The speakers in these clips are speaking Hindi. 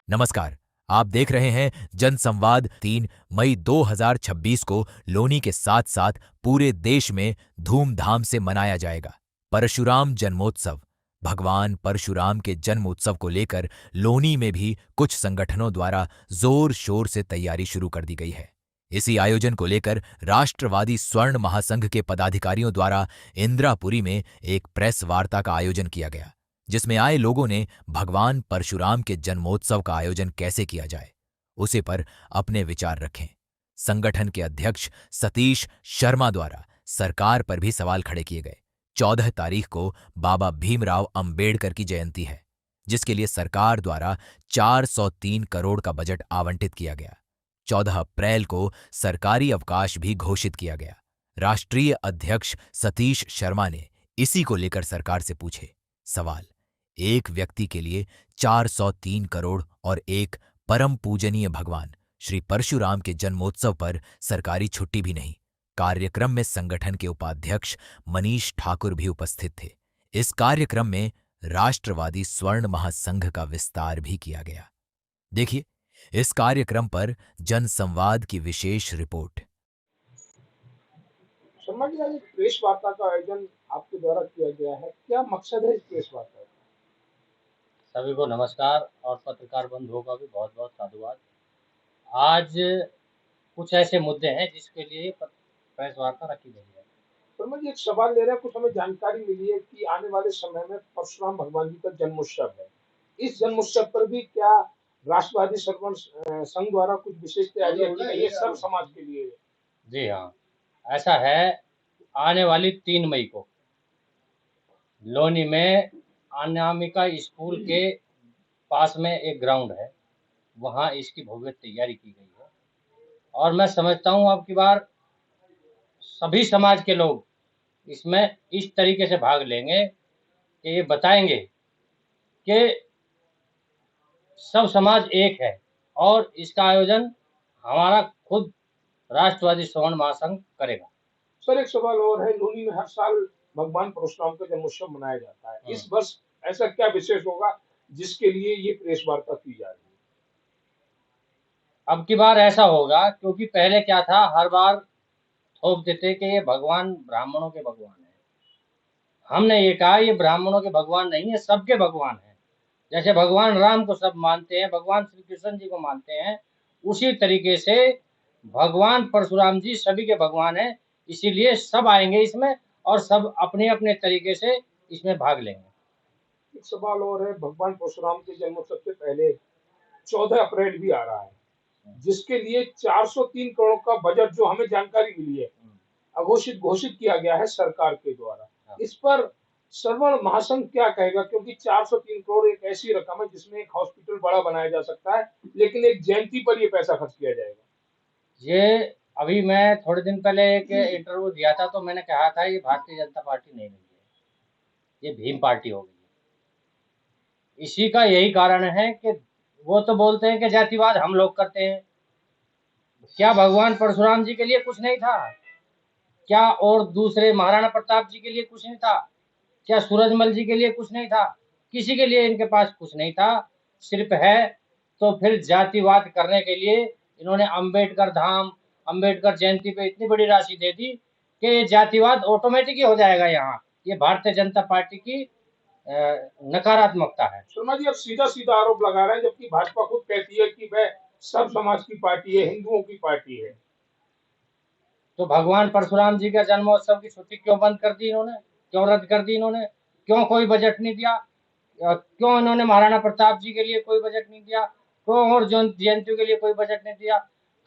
नमस्कार, आप देख रहे हैं जनसंवाद। 3 मई 2026 को लोनी के साथ साथ पूरे देश में धूमधाम से मनाया जाएगा परशुराम जन्मोत्सव। भगवान परशुराम के जन्मोत्सव को लेकर लोनी में भी कुछ संगठनों द्वारा जोर शोर से तैयारी शुरू कर दी गई है। इसी आयोजन को लेकर राष्ट्रवादी स्वर्ण महासंघ के पदाधिकारियों द्वारा इंदिरापुरी में एक प्रेस वार्ता का आयोजन किया गया, जिसमें आए लोगों ने भगवान परशुराम के जन्मोत्सव का आयोजन कैसे किया जाए, उसे पर अपने विचार रखें। संगठन के अध्यक्ष सतीश शर्मा द्वारा सरकार पर भी सवाल खड़े किए गए। 14 तारीख को बाबा भीमराव अंबेडकर की जयंती है, जिसके लिए सरकार द्वारा 403 करोड़ का बजट आवंटित किया गया। 14 अप्रैल को सरकारी अवकाश भी घोषित किया गया। राष्ट्रीय अध्यक्ष सतीश शर्मा ने इसी को लेकर सरकार से पूछे सवाल। एक व्यक्ति के लिए 403 करोड़ और एक परम पूजनीय भगवान श्री परशुराम के जन्मोत्सव पर सरकारी छुट्टी भी नहीं। कार्यक्रम में संगठन के उपाध्यक्ष मनीष ठाकुर भी उपस्थित थे। इस कार्यक्रम में राष्ट्रवादी स्वर्ण महासंघ का विस्तार भी किया गया। देखिए इस कार्यक्रम पर जनसंवाद की विशेष रिपोर्ट। शर्मा जी, आज एक प्रेस वार्ता का आयोजन आपके द्वारा किया गया है, क्या मकसद है इस प्रेस वार्ता का? सभी को नमस्कार और पत्रकार बंधुओं का भी बहुत बहुत साधुवाद। आज कुछ ऐसे मुद्दे हैं जिसके लिए प्रेस वार्ता रखी गई है। शर्मा जी, एक सवाल ले रहे हैं, कुछ हमें जानकारी मिली है कि आने वाले समय में परशुराम भगवान जी का जन्मोत्सव है। इस जन्मोत्सव पर भी क्या राष्ट्रवादी संघ द्वारा कुछ विशेष तैयारियां की गई है सब समाज के लिए? जी हाँ, ऐसा है। आने वाली 3 मई को लोनी में अनामिका स्कूल के पास में एक ग्राउंड है, वहाँ इसकी भव्य तैयारी की गई है और मैं समझता हूँ अब की बार सभी समाज के लोग इसमें इस तरीके से भाग लेंगे कि ये बताएंगे कि सब समाज एक है और इसका आयोजन हमारा खुद राष्ट्रवादी स्वर्ण महासंघ करेगा। सर, एक सवाल और है, लोनी में हर साल भगवान परशुराम का जन्मोत्सव मनाया जाता है। इस वर्ष ऐसा क्या विशेष होगा जिसके लिए ये प्रेस वार्ता की जा रही है? अब की बार ऐसा होगा क्योंकि पहले क्या था, हर बार थोप देते कि ये भगवान ब्राह्मणों के भगवान है। हमने ये कहा ये ब्राह्मणों के भगवान नहीं है, सबके भगवान है। जैसे भगवान राम को सब मानते हैं, भगवान श्री कृष्ण जी को मानते हैं, उसी तरीके से भगवान परशुराम जी सभी के भगवान हैं। इसीलिए सब आएंगे इसमें और सब अपने अपने तरीके से इसमें भाग लेंगे। एक सवाल और है, भगवान परशुराम के जन्मोत्सव से पहले 14 अप्रैल भी आ रहा है, जिसके लिए 403 करोड़ का बजट जो हमें जानकारी मिली है घोषित किया गया है सरकार के द्वारा। इस पर श्रवण महासंघ क्या कहेगा? क्योंकि 403 करोड़ एक ऐसी रकम है जिसमें एक हॉस्पिटल बड़ा बनाया जा सकता है, लेकिन एक जयंती पर ये पैसा खर्च किया जाएगा। ये अभी मैं थोड़े दिन पहले एक इंटरव्यू दिया था तो मैंने कहा था ये भारतीय जनता पार्टी नहीं रही है, ये भीम पार्टी हो गई है। इसी का यही कारण है कि वो तो बोलते हैं कि जातिवाद हम लोग करते हैं। क्या भगवान परशुराम जी के लिए कुछ नहीं था? क्या और दूसरे महाराणा प्रताप जी के लिए कुछ नहीं था? क्या सूरजमल जी के लिए कुछ नहीं था? किसी के लिए इनके पास कुछ नहीं था। सिर्फ है तो फिर जातिवाद करने के लिए इन्होंने अंबेडकर धाम, अंबेडकर जयंती पे इतनी बड़ी राशि दे दी कि जातिवाद ऑटोमेटिक ही हो जाएगा यहाँ। ये भारतीय जनता पार्टी की नकारात्मकता है। शर्मा जी, अब सीधा सीधा आरोप लगा रहे हैं, जबकि भाजपा खुद कहती है कि वह सब समाज की पार्टी है, हिंदुओं की पार्टी है। तो भगवान परशुराम जी का जन्मोत्सव की छुट्टी क्यों बंद कर दी इन्होंने? क्यों रद्द कर दी इन्होंने? क्यों कोई बजट नहीं दिया? क्यों इन्होंने महाराणा प्रताप जी के लिए कोई बजट नहीं दिया? क्यों और जयंतियों के लिए कोई बजट नहीं दिया?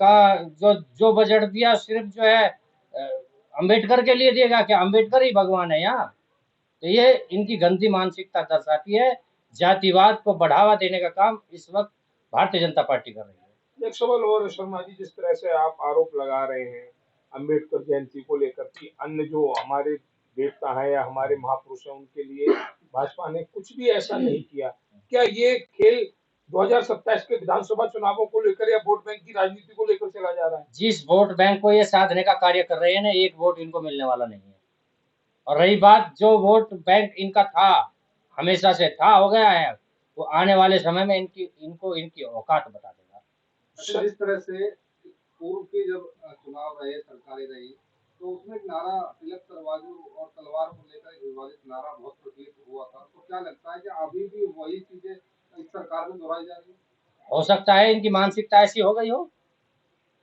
का जो बजट दिया सिर्फ जो है अंबेडकर के लिए दिएगा? क्या अंबेडकर ही भगवान है यहाँ? तो ये इनकी गंदी मानसिकता दर्शाती है। जातिवाद को बढ़ावा देने का काम इस वक्त भारतीय जनता पार्टी कर रही है। एक सवाल और शर्मा जी, जिस तरह से आप आरोप लगा रहे हैं अंबेडकर जयंती को लेकर कि अन्य जो हमारे देवता है या हमारे महापुरुष हैं उनके लिए भाजपा ने कुछ भी ऐसा नहीं किया, क्या ये खेल 2027 के विधानसभा चुनावों को लेकर या वोट बैंक की राजनीति को लेकर चला जा रहा है? जिस वोट बैंक को ये साधने का कार्य कर रहे हैं ना, एक वोट इनको मिलने वाला नहीं है। और रही बात जो वोट बैंक इनका था, हमेशा से था, हो गया है, वो आने वाले समय में इनकी औकात बता देगा। अच्छा, जिस तरह से पूर्व के जब चुनाव रहे, सरकारें रही, तो उसमें एक नारा तिलक तलवारों और तलवार को लेकर एक विवादित नारा बहुत प्रचलित हुआ था। तो क्या लगता है कि अभी भी वही चीजें इस सरकार में दोहराई जा रही है? हो सकता है इनकी मानसिकता ऐसी हो गई हो,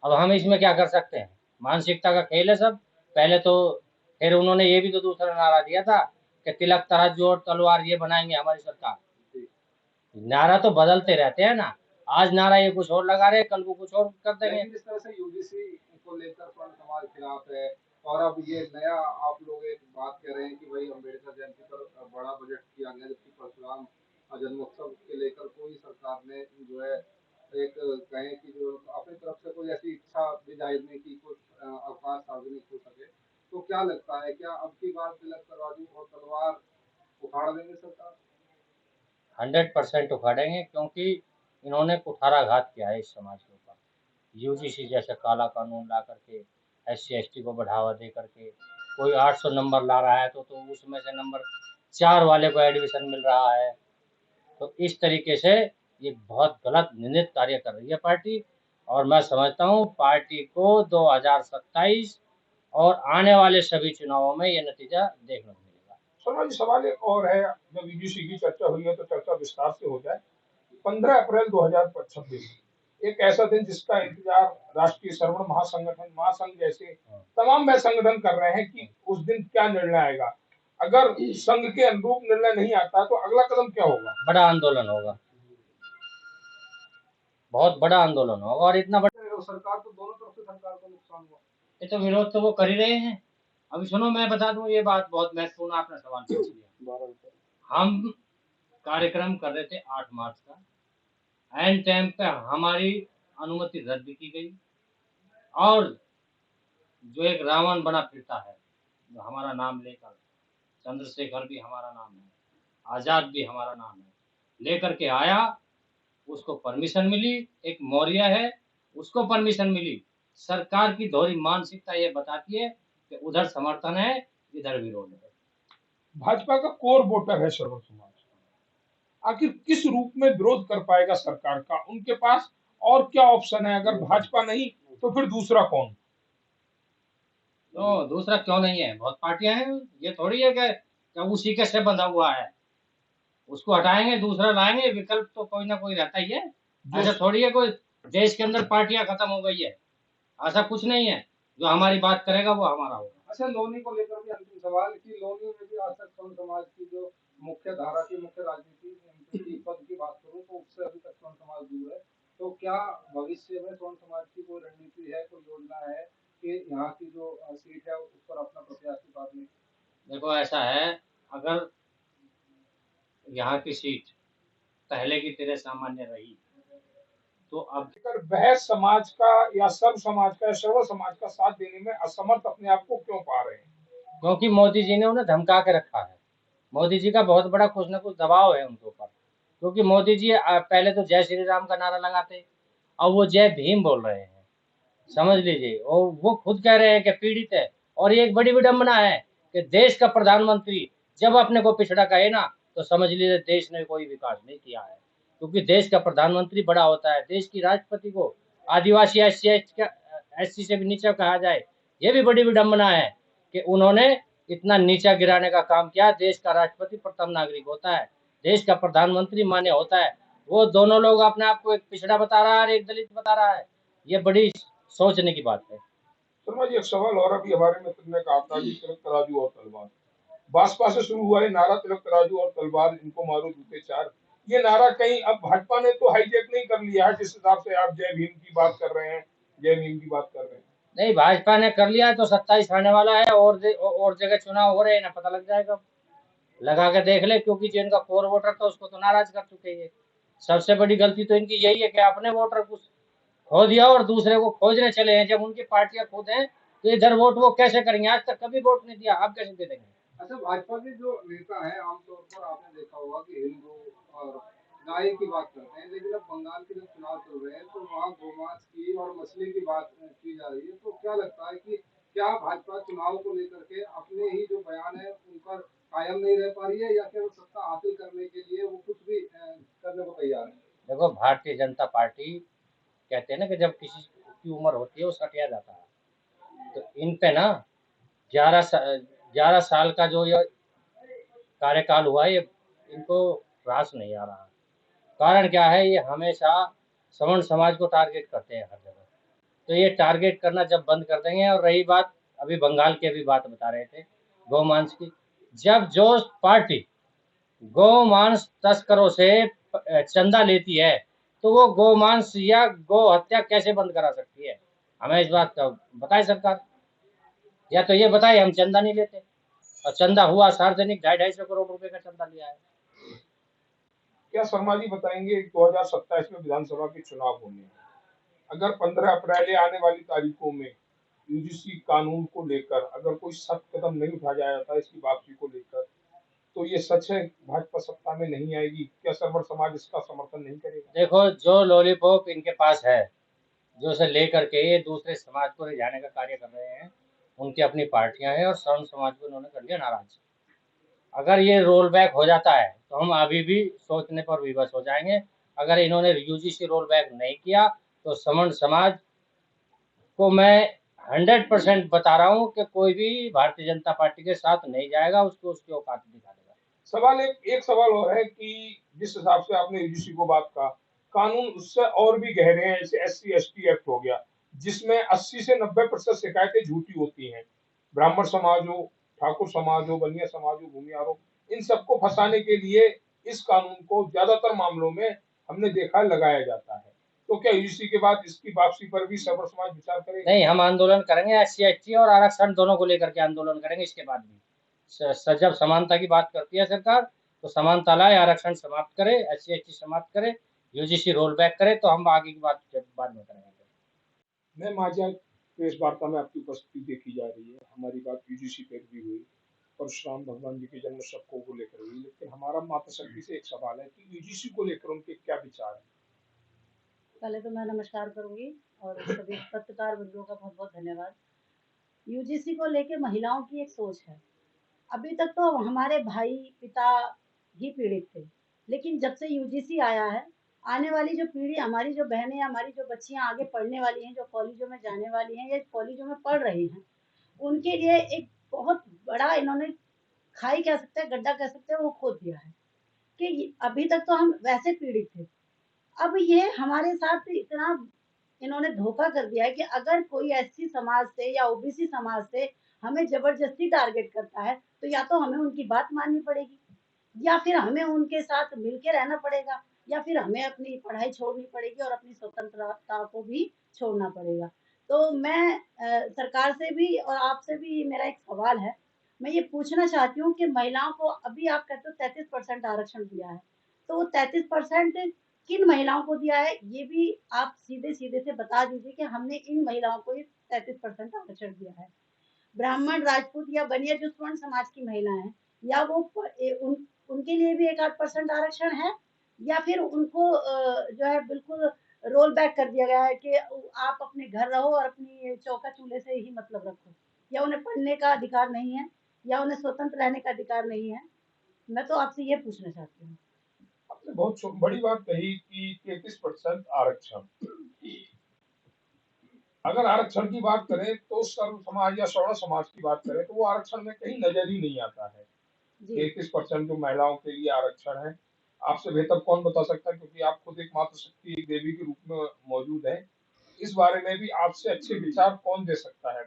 अब हम इसमें क्या कर सकते हैं, मानसिकता का खेल है सब। पहले तो फिर उन्होंने ये भी तो दूसरा नारा दिया था कि तिलक तराजू और तलवार ये बनाएंगे हमारी सरकार। जी। नारा तो बदलते रहते हैं ना, आज नारा ये कुछ और लगा रहे, कल को कुछ और कर देंगे। लेकिन जिस तरह से यूजीसी को लेकर स्वर्ण समाज खिलाफ है, और अब ये नया आप लोग एक बात कह रहे हैं कि भाई अम्बेडकर जयंती पर बड़ा बजट किया गया, जबकि परशुराम जन्मोत्सव के लेकर कोई सरकार ने जो है एक कहें कि जो अपनी तरफ से कोई ऐसी इच्छा भी जाहिर नहीं की, कुछ अवकाश सार्वजनिक हो सके। तो क्या लगता है, क्या अब की बार तिलक तराजू और तलवार उखाड़ देंगे सरकार? 100% उखाड़ेंगे, क्योंकि इन्होंने कुठाराघात किया है इस समाज के ऊपर। यूजीसी जैसे काला कानून ला करके SC ST को बढ़ावा दे करके कोई 800 नंबर ला रहा है तो उसमें से नंबर 4 वाले को एडमिशन मिल रहा है। तो इस तरीके से ये बहुत गलत निंदित कार्य कर रही है पार्टी, और मैं समझता हूँ पार्टी को 2027 और आने वाले सभी चुनावों में ये नतीजा देखने को मिलेगा। शर्मा जी, सवाल एक और है। जब यूजीसी की चर्चा हुई है तो चर्चा विस्तार से हो जाए। 15 अप्रैल 2026 एक ऐसा दिन जिसका इंतजार राष्ट्रीय श्रवण महासंगठन, महासंघ जैसे तमाम वह संगठन कर रहे हैं कि उस दिन क्या निर्णय आएगा। अगर संघ के अनुरूप निर्णय नहीं आता तो अगला कदम क्या होगा? बड़ा आंदोलन होगा, बहुत बड़ा आंदोलन होगा, और इतना बड़ा सरकार तो दोनों तरफ से सरकार को नुकसान हुआ। ये तो विरोध तो वो कर ही रहे हैं। अभी सुनो, मैं बता दूं, ये बात बहुत महत्वपूर्ण, आपने सवाल पूछ लिया। हम कार्यक्रम कर रहे थे 8 मार्च का, एंड टाइम पे हमारी अनुमति रद्द की गई, और जो एक रावण बना फिरता है, जो हमारा नाम लेकर, चंद्रशेखर भी हमारा नाम है, आजाद भी हमारा नाम है, लेकर के आया, उसको परमिशन मिली। एक मौर्य है, उसको परमिशन मिली। सरकार की दोहरी मानसिकता ये बताती है कि उधर समर्थन है, इधर विरोध है। भाजपा का कोर वोटर है श्रवण समाज, आखिर किस रूप में विरोध कर पाएगा सरकार का? उनके पास और क्या ऑप्शन है? अगर भाजपा नहीं तो फिर दूसरा कौन? तो दूसरा क्यों नहीं है, बहुत पार्टियां हैं। ये थोड़ी है कि उसी के से बंधा हुआ है, उसको हटाएंगे दूसरा लाएंगे, विकल्प तो कोई ना कोई रहता ही है। ऐसा थोड़ी है कोई देश के अंदर पार्टियां खत्म हो गई है, ऐसा कुछ नहीं है। जो हमारी बात करेगा वो हमारा होगा। अच्छा, लोनी को लेकर भी अंतिम सवाल कि लोनी में भी आज तक स्वर्ण समाज की जो मुख्य धारा की मुख्य राजनीति की पद की बात करूं तो उससे अभी तक स्वर्ण समाज दूर है। तो क्या भविष्य में स्वर्ण समाज की कोई रणनीति है, कोई योजना है कि यहाँ की जो सीट है उस पर अपना प्रत्याशी उतारने की? देखो, ऐसा है, अगर यहाँ की सीट पहले की तरह सामान्य रही तो अब अगर वह समाज का या सर्व समाज का या सर्व समाज का साथ देने में असमर्थ अपने आप को क्यों पा रहे हैं? क्योंकि मोदी जी ने उन्हें धमका के रखा है। मोदी जी का बहुत बड़ा कुछ ना कुछ दबाव है उनके ऊपर, क्योंकि मोदी जी पहले तो जय श्री राम का नारा लगाते, अब वो जय भीम बोल रहे हैं, समझ लीजिए। और वो खुद कह रहे हैं कि पीड़ित है, और ये एक बड़ी विडंबना है कि देश का प्रधानमंत्री जब अपने को पिछड़ा कहे ना, तो समझ लीजिए देश ने कोई विकास नहीं किया है। क्योंकि देश का प्रधानमंत्री बड़ा होता है, देश की राष्ट्रपति को आदिवासी SC से भी नीचे कहा जाए, ये भी बड़ी विडंबना है कि उन्होंने इतना नीचा गिराने का काम किया। देश का राष्ट्रपति प्रथम नागरिक होता है, देश का प्रधानमंत्री मान्य होता है, वो दोनों लोग अपने आप को एक पिछड़ा बता रहा है और एक दलित बता रहा है। ये बड़ी सोचने की बात है। शर्मा जी, एक सवाल और अभी हमारे मित्र ने कहा था कि तिलक तराजू और तलवार, बासपा से शुरू हुआ है नारा तिलक तराजू और तलवार इनको मारो जूते चार। ये नारा कहीं अब भाजपा ने तो हाईजैक नहीं कर लिया है, जिस हिसाब से आप जय भीम की बात कर रहे हैं, जय भीम की बात कर रहे हैं? नहीं, भाजपा ने कर लिया है तो 27 आने वाला है, और जगह चुनाव हो रहे हैं ना, पता लग जाएगा, लगा के देख ले। क्योंकि जो इनका कोर वोटर था उसको तो नाराज कर चुके हैं। सबसे बड़ी गलती तो इनकी यही है कि अपने वोटर को खो दिया और दूसरे को खोजने चले हैं। जब उनकी पार्टियां खुद हैं तो इधर वोट वो कैसे करेंगे? आज तक कभी वोट नहीं दिया, आप कैसे दे देंगे? अच्छा, भाजपा के जो नेता हैं आमतौर पर आपने देखा होगा कि हिंदू और गाय की बात करते हैं, लेकिन अब बंगाल के जो चुनाव चल रहे हैं तो वहाँ गोमांस की और मछली की बात की जा रही है। तो क्या लगता है कि क्या भाजपा चुनाव को लेकर के अपने ही जो बयान है उन पर कायम नहीं रह पा रही है, या केवल सत्ता हासिल करने के लिए वो कुछ भी करने को तैयार है? देखो, भारतीय जनता पार्टी कहते हैं ना कि जब किसी की उम्र होती है वो सटिया जाता है, तो इन पे ना 11 साल का जो ये कार्यकाल हुआ है, ये इनको रास नहीं आ रहा। कारण क्या है, ये हमेशा सवर्ण समाज को टारगेट करते हैं हर जगह। तो ये टारगेट करना जब बंद कर देंगे, और रही बात अभी बंगाल की अभी बात बता रहे थे गौमांस की, जब जो पार्टी गौमांस तस्करों से चंदा लेती है, तो वो गौमांस या गौ हत्या कैसे बंद करा सकती है? हमें इस बात का बताए सरकार, या तो ये बताए हम चंदा नहीं लेते, और चंदा हुआ सार्वजनिक 250-250 करोड़ रुपए का चंदा लिया है। क्या शर्मा जी बताएंगे 2027 में विधानसभा के चुनाव होने हैं, अगर 15 अप्रैल या आने वाली तारीखों में यूजीसी कानून को लेकर अगर कोई सख्त कदम नहीं उठाया जाता इसकी वापसी को लेकर, तो ये सच है भाजपा सत्ता में नहीं आएगी? क्या सर्वर समाज इसका समर्थन नहीं करेगा? देखो, जो लॉलीपॉप इनके पास है, जो से लेकर के ये दूसरे समाज को रिझाने का कार्य कर रहे हैं, उनकी अपनी पार्टियां हैं, और सवर्ण समाज को उन्होंने कर दिया नाराज। अगर ये रोल बैक हो जाता है तो हम अभी भी सोचने पर विवश हो जाएंगे। अगर इन्होंने यूजीसी रोल बैक नहीं किया तो सवर्ण समाज को मैं 100% बता रहा हूँ कि कोई भी भारतीय जनता पार्टी के साथ नहीं जाएगा, उसको उसकी औकात दिखा देगा। सवाल एक सवाल और है कि जिस हिसाब से आपने यूजीसी को बात का, कानून उससे और भी गहरे हैं, जैसे एससी एसटी एक्ट हो गया, जिसमें 80 से 90% शिकायतें झूठी होती हैं। ब्राह्मण समाज हो, ठाकुर समाज हो, बनिया समाज हो, भूमिहार हो, इन सबको फंसाने के लिए इस कानून को ज्यादातर मामलों में हमने देखा लगाया जाता है। तो क्या यूजीसी के बाद इसकी वापसी पर भी सर्वर समाज विचार करेगा? नहीं, हम आंदोलन करेंगे, एससी एसटी और आरक्षण दोनों को लेकर के आंदोलन करेंगे इसके बाद भी। जब समानता की बात करती है सरकार, तो समानता लाए, आरक्षण समाप्त करे, एससी एसटी समाप्त करे, यूजीसी रोल बैक करे, तो हम आगे की बात बाद में करेंगे। मैम आज प्रेस वार्ता में आपकी उपस्थिति देखी जा रही है, हमारी बात यूजीसी पर भी हुई, परशुराम भगवान जी के जन्मोत्सव को लेकर हुई, लेकिन हमारा मातृशक्ति से एक सवाल है कि यूजीसी को लेकर उनके क्या विचार हैं? पहले तो मैं नमस्कार करूंगी और सभी पत्रकार बंधुओं का बहुत बहुत धन्यवाद। यूजीसी को लेके महिलाओं की एक सोच है। अभी तक तो हमारे भाई पिता ही पीड़ित थे, लेकिन जब से यूजीसी आया है, आने वाली जो पीढ़ी, हमारी जो बहनें, हमारी जो बच्चियां आगे पढ़ने वाली हैं, जो कॉलेजों में जाने वाली हैं या कॉलेजों में पढ़ रही हैं, उनके लिए एक बहुत बड़ा इन्होंने खाई कह सकते हैं, गड्ढा कह सकते हैं, वो खोद दिया है कि अभी तक तो हम वैसे पीड़ित थे, अब ये हमारे साथ इतना इन्होंने धोखा कर दिया है कि अगर कोई एससी समाज से या ओबीसी समाज से हमें जबरदस्ती टारगेट करता है, तो या तो हमें उनकी बात माननी पड़ेगी, या फिर हमें उनके साथ मिलके रहना पड़ेगा, या फिर हमें अपनी पढ़ाई छोड़नी पड़ेगी और अपनी स्वतंत्रता को भी छोड़ना पड़ेगा। तो मैं सरकार से भी और आपसे भी मेरा एक सवाल है, मैं ये पूछना चाहती हूँ कि महिलाओं को अभी आप कहते हो 33% आरक्षण दिया है, तो वो 33% किन महिलाओं को दिया है, ये भी आप सीधे सीधे से बता दीजिए कि हमने इन महिलाओं को ये 33% आरक्षण दिया है। ब्राह्मण, राजपूत या बनिया जो स्वर्ण समाज की महिलाएं हैं, या वो उनके लिए भी 1-8% आरक्षण है, या फिर उनको जो है बिल्कुल रोल बैक कर दिया गया है कि आप अपने घर रहो और अपनी चौका चूल्हे से ही मतलब रखो, या उन्हें पढ़ने का अधिकार नहीं है, या उन्हें स्वतंत्र रहने का अधिकार नहीं है। मैं तो आपसे ये पूछना चाहती हूँ। आपने बहुत बड़ी बात कही कि 33% आरक्षण। अगर आरक्षण की बात करें तो सर्व समाज या स्वर्ण समाज की बात करें तो वो आरक्षण में कहीं नजर ही नहीं आता है। 33% जो महिलाओं के लिए आरक्षण है, आपसे बेहतर कौन बता सकता है, क्योंकि आप खुद एक मातृशक्ति, एक देवी के रूप में मौजूद है। इस बारे में भी आपसे अच्छे विचार कौन दे सकता है?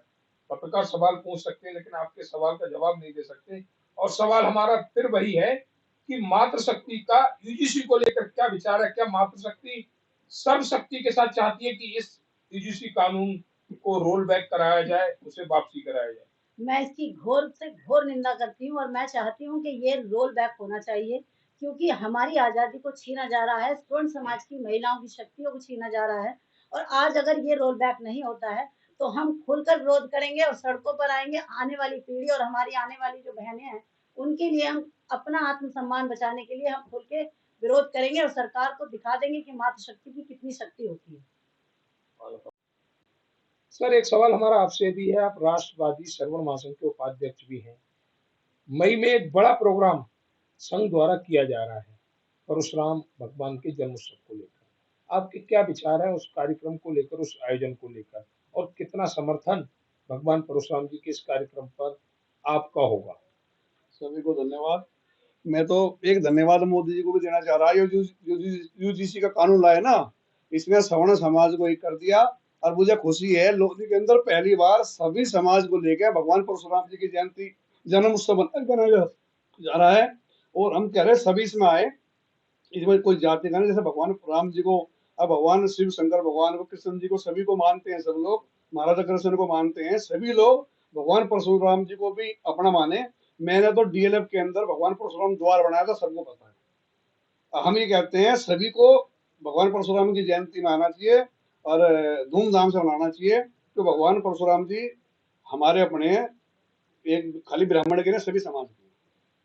पत्रकार सवाल पूछ सकते हैं लेकिन आपके सवाल का जवाब नहीं दे सकते। और सवाल हमारा फिर वही है कि मातृशक्ति का यूजीसी को लेकर क्या विचार है? क्या मातृशक्ति सर्वशक्ति के साथ चाहती है कि इस यूजीसी कानून को रोल बैक कराया जाए, उसे वापसी कराया जाए? मैं इसकी घोर से घोर निंदा करती हूँ, और मैं चाहती हूँ कि ये रोल बैक होना चाहिए, क्योंकि हमारी आज़ादी को छीना जा रहा है, स्वर्ण समाज की महिलाओं की शक्तियों को छीना जा रहा है। और आज अगर ये रोल बैक नहीं होता है, तो हम खुलकर विरोध करेंगे और सड़कों पर आएंगे। आने वाली पीढ़ी और हमारी आने वाली जो बहनें हैं, उनके लिए हम अपना आत्मसम्मान बचाने के लिए हम खुल के विरोध करेंगे और सरकार को दिखा देंगे कि मातृशक्ति की कितनी शक्ति होती है। सर एक सवाल हमारा आपसे भी है, आप राष्ट्रवादी सर्वण महासंघ के उपाध्यक्ष भी हैं। मई में एक बड़ा प्रोग्राम संघ द्वारा किया जा रहा है परशुराम भगवान के जन्मोत्सव को लेकर। आपके क्या विचार हैं उस कार्यक्रम को लेकर, उस आयोजन को लेकर, और कितना समर्थन भगवान परशुराम जी के इस कार्यक्रम पर आपका होगा? सभी को धन्यवाद। मैं तो एक धन्यवाद मोदी जी को भी देना चाह रहा है। यूजीसी का कानून लाए ना, इसमें सवर्ण समाज को एक कर दिया और मुझे खुशी है लोधी के अंदर पहली बार सभी समाज को लेकर भगवान परशुराम जी की जयंती जन्म उत्सव बनाया जा रहा है। और हम कह रहे हैं सभी इसमें आए, इसमें कोई जाति का नहीं। जैसे भगवान राम जी को, अब भगवान शिव शंकर भगवान को, कृष्ण जी को, सभी को मानते हैं सब लोग, महाराजा कृष्ण को मानते हैं सभी लोग, भगवान परशुराम जी को भी अपना माने। मैंने तो डीएलएफ के अंदर भगवान परशुराम द्वार बनाया था, सबको पता है। हम ये कहते हैं सभी को भगवान परशुराम की जयंती मनाना चाहिए और धूमधाम से मनाना चाहिए। तो भगवान परशुराम जी हमारे अपने हैं, एक खाली ब्राह्मण के नहीं, सभी समाज के।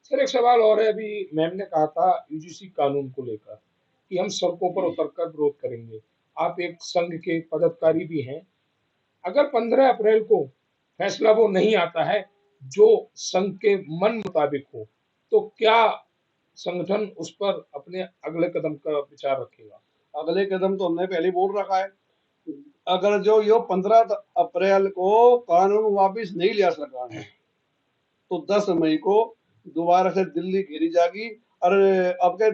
सर एक सवाल और है, अभी मैम ने कहा था यूजीसी कानून को लेकर कि हम सड़कों पर उतरकर विरोध करेंगे। आप एक संघ के पदाधिकारी भी हैं। अगर 15 अप्रैल को फैसला वो नहीं आता है जो संघ के मन मुताबिक हो, तो क्या संगठन उस पर अपने अगले कदम का विचार रखेगा? अगले कदम तो हमने पहले बोल रखा है। अगर जो यो 15 अप्रैल को कानून वापिस नहीं लिया सरकार ने, तो 10 मई को दोबारा से दिल्ली घेरी जाएगी और अब के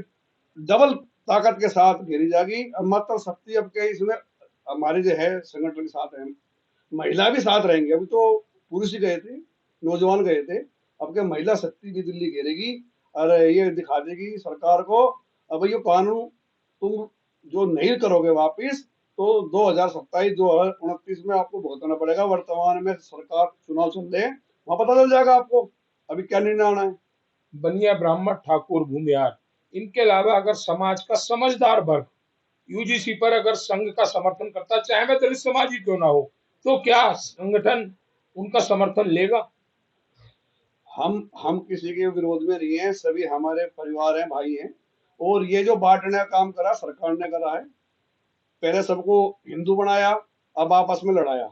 डबल ताकत के साथ घेरी जाएगी। और मात्र शक्ति अब के इसमें हमारे जो है संगठन के साथ है, महिला भी साथ रहेंगे। अभी तो पुरुष ही गए थे, नौजवान गए थे, अब के महिला शक्ति भी दिल्ली घेरेगी और ये दिखा देगी सरकार को अब ये कानून तुम जो नहीं करोगे वापिस, तो 2027 2029 में आपको भुगतना पड़ेगा। वर्तमान में सरकार चुनाव चल रहे हैं, वहां पता चल जाएगा आपको अभी क्या निर्णय आना है। बनिया, ब्राह्मण, ठाकुर, भूमिहार, इनके अलावा अगर समाज का समझदार वर्ग यूजीसी पर अगर संघ का समर्थन करता, चाहे वह दलित समाज ही क्यों ना हो, तो क्या संगठन उनका समर्थन लेगा? हम किसी के विरोध में नहीं है, सभी हमारे परिवार हैं, भाई हैं। और ये जो बांटने का काम करा सरकार ने करा है, पहले सबको हिंदू बनाया, अब आपस में लड़ाया।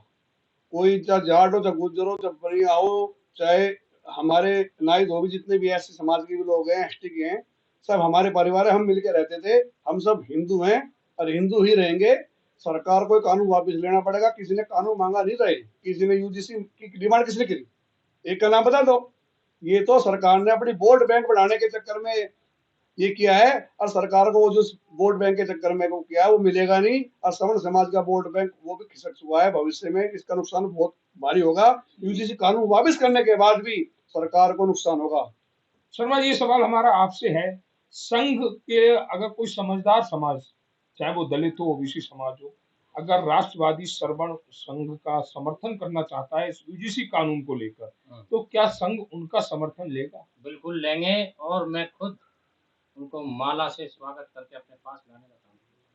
कोई चाहे जाट हो, चाहे गुज्जर हो, चाहे बनिया हो, चाहे हमारे नाई धोबी जितने भी ऐसे समाज के भी लोग हैं, एसटी के हैं, सब हमारे परिवार है, हम मिलके रहते थे। हम सब हिंदू हैं और हिंदू ही रहेंगे। सरकार को कानून वापस लेना पड़ेगा। किसी ने कानून मांगा नहीं रहे, किसी ने यूजीसी की डिमांड किसने करी, एक का नाम बता दो। ये तो सरकार ने अपनी वोट बैंक बढ़ाने के चक्कर में ये किया है और सरकार को वो जो वोट बैंक के चक्कर में वो किया है वो मिलेगा नहीं। और सवर्ण समाज का वोट बैंक वो भी खिसक चुका है, भविष्य में इसका नुकसान बहुत भारी होगा। यूजीसी कानून वापस करने के बाद भी सरकार को नुकसान होगा। शर्मा जी, ये सवाल हमारा आपसे है, संघ के अगर कोई समझदार समाज, चाहे वो दलित हो, ओबीसी समाज हो, अगर राष्ट्रवादी सवर्ण संघ का समर्थन करना चाहता है इस यूजीसी कानून को लेकर, तो क्या संघ उनका समर्थन लेगा? बिल्कुल लेंगे और मैं खुद उनको माला से स्वागत करके अपने पास लाने का काम करूंगा।